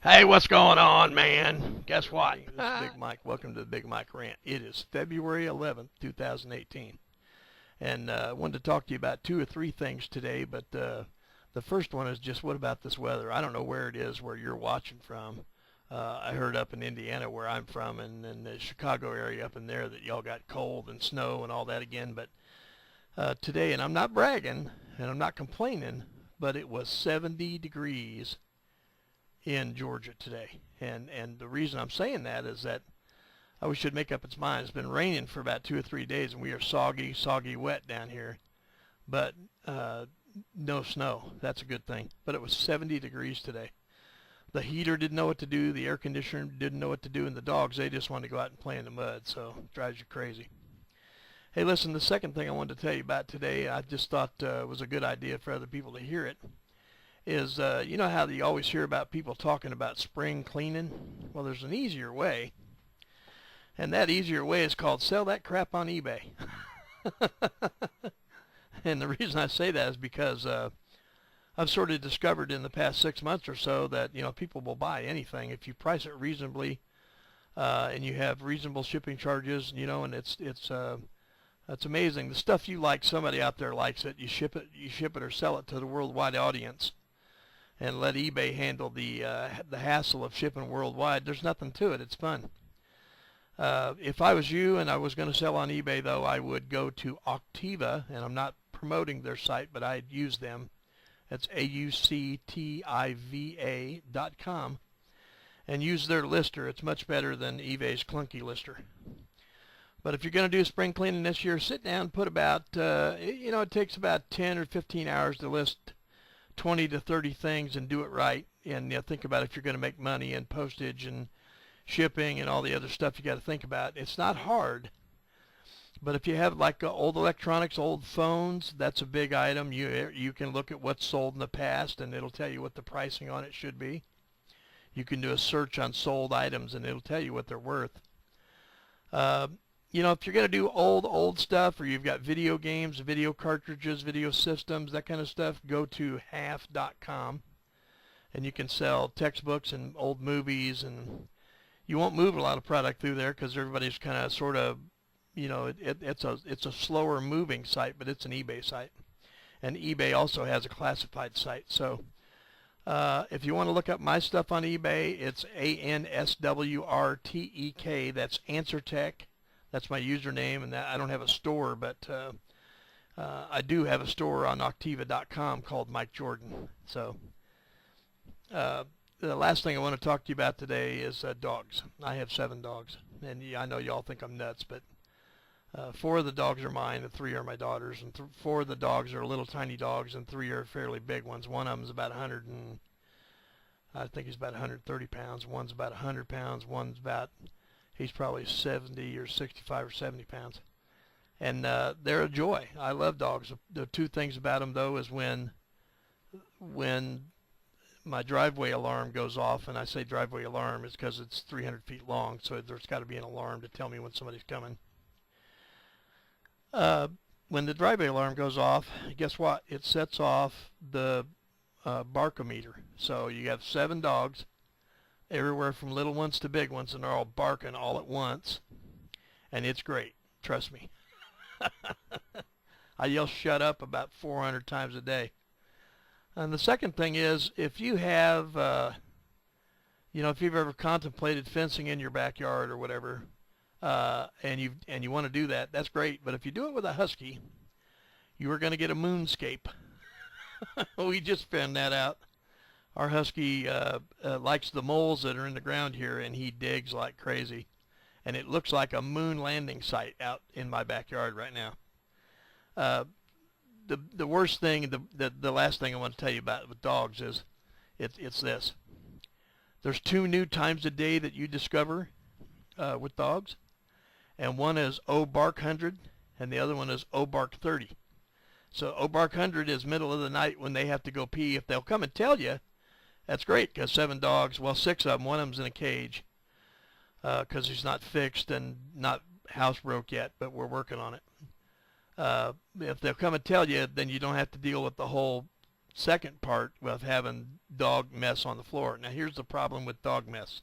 Hey, what's going on, man? Guess Good what? evening. This is Big Mike. Welcome to the Big Mike Rant. It is February 11th, 2018. And I wanted to talk to you about two or three things today, but the first one is just what about this weather? I don't know where it is where you're watching from. I heard up in Indiana where I'm from and in the Chicago area up in there that y'all got cold and snow and all that again. But today, and I'm not bragging and I'm not complaining, but it was 70 degrees in Georgia today. And the reason I'm saying that is that we should make up its mind. It's been raining for about 2 or 3 days, and we are soggy wet down here. But no snow. That's a good thing. But it was 70 degrees today. The heater didn't know what to do. The air conditioner didn't know what to do. And the dogs, they just wanted to go out and play in the mud. So it drives you crazy. Hey, listen, the second thing I wanted to tell you about today, I just thought was a good idea for other people to hear it, is you know how you always hear about people talking about spring cleaning? Well, there's an easier way, and that easier way is called sell that crap on eBay. And the reason I say that is because I've sort of discovered in the past 6 months or so that people will buy anything if you price it reasonably, and you have reasonable shipping charges, and it's amazing. The stuff you like, somebody out there likes it. You ship it or sell it to the worldwide audience, and let eBay handle the hassle of shipping worldwide. There's nothing to it. It's fun. If I was you and I was going to sell on eBay, though, I would go to Auctiva, and I'm not promoting their site, but I'd use them. That's AUCTIVA.com, and use their lister. It's much better than eBay's clunky lister. But if you're going to do spring cleaning this year, sit down, put about, it takes about 10 or 15 hours to list 20 to 30 things and do it right. And think about if you're going to make money and postage and shipping and all the other stuff you got to think about. It's not hard. But if you have like old electronics, old phones, that's a big item. You can look at what's sold in the past, and it'll tell you what the pricing on it should be. You can do a search on sold items, and it'll tell you what they're worth. If you're going to do old stuff, or you've got video games, video cartridges, video systems, that kind of stuff, go to half.com, and you can sell textbooks and old movies, and you won't move a lot of product through there because everybody's kind of sort of, it's a slower moving site, but it's an eBay site. And eBay also has a classified site. So if you want to look up my stuff on eBay, it's ANSWRTEK. That's AnswerTech. That's my username, and I don't have a store, but I do have a store on Auctiva.com called Mike Jordan. So the last thing I want to talk to you about today is dogs. I have 7 dogs, and I know y'all think I'm nuts, but 4 of the dogs are mine, and 3 are my daughters, and 4 of the dogs are little tiny dogs, and 3 are fairly big ones. One of them is about 100 and I think he's about 130 pounds. One's about 100 pounds. One's about he's probably 70 or 65 or 70 pounds. And they're a joy. I love dogs. The 2 things about them, though, is when my driveway alarm goes off, and I say driveway alarm is because it's 300 feet long, so there's got to be an alarm to tell me when somebody's coming. When the driveway alarm goes off, guess what? It sets off the barkometer. So you have 7 dogs, everywhere from little ones to big ones, and they're all barking all at once, and it's great. Trust me. I yell shut up about 400 times a day. And the second thing is, if you have, if you've ever contemplated fencing in your backyard or whatever, and you want to do that, that's great. But if you do it with a husky, you are going to get a moonscape. We just found that out. Our husky likes the moles that are in the ground here, and he digs like crazy. And it looks like a moon landing site out in my backyard right now. The worst thing, the last thing I want to tell you about with dogs is it's this. There's 2 new times a day that you discover with dogs, and one is O Bark 100, and the other one is O Bark 30. So O Bark 100 is middle of the night when they have to go pee. If they'll come and tell you, that's great, because 7 dogs, well, 6 of them, one of them's in a cage because he's not fixed and not housebroke yet, but we're working on it. If they'll come and tell you, then you don't have to deal with the whole second part with having dog mess on the floor. Now here's the problem with dog mess.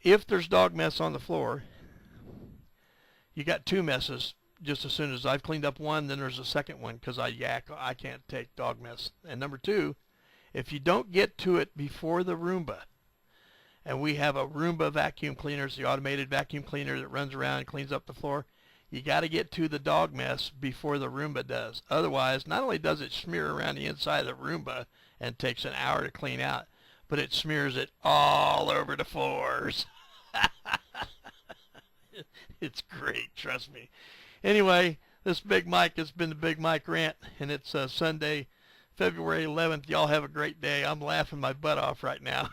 If there's dog mess on the floor, you got two messes. Just as soon as I've cleaned up one, then there's a second one because I can't take dog mess. And number two, if you don't get to it before the Roomba, and we have a Roomba vacuum cleaner, it's the automated vacuum cleaner that runs around and cleans up the floor, you got to get to the dog mess before the Roomba does. Otherwise, not only does it smear around the inside of the Roomba and takes an hour to clean out, but it smears it all over the floors. It's great, trust me. Anyway, this Big Mike has been the Big Mike Rant, and it's Sunday, February 11th. Y'all have a great day. I'm laughing my butt off right now.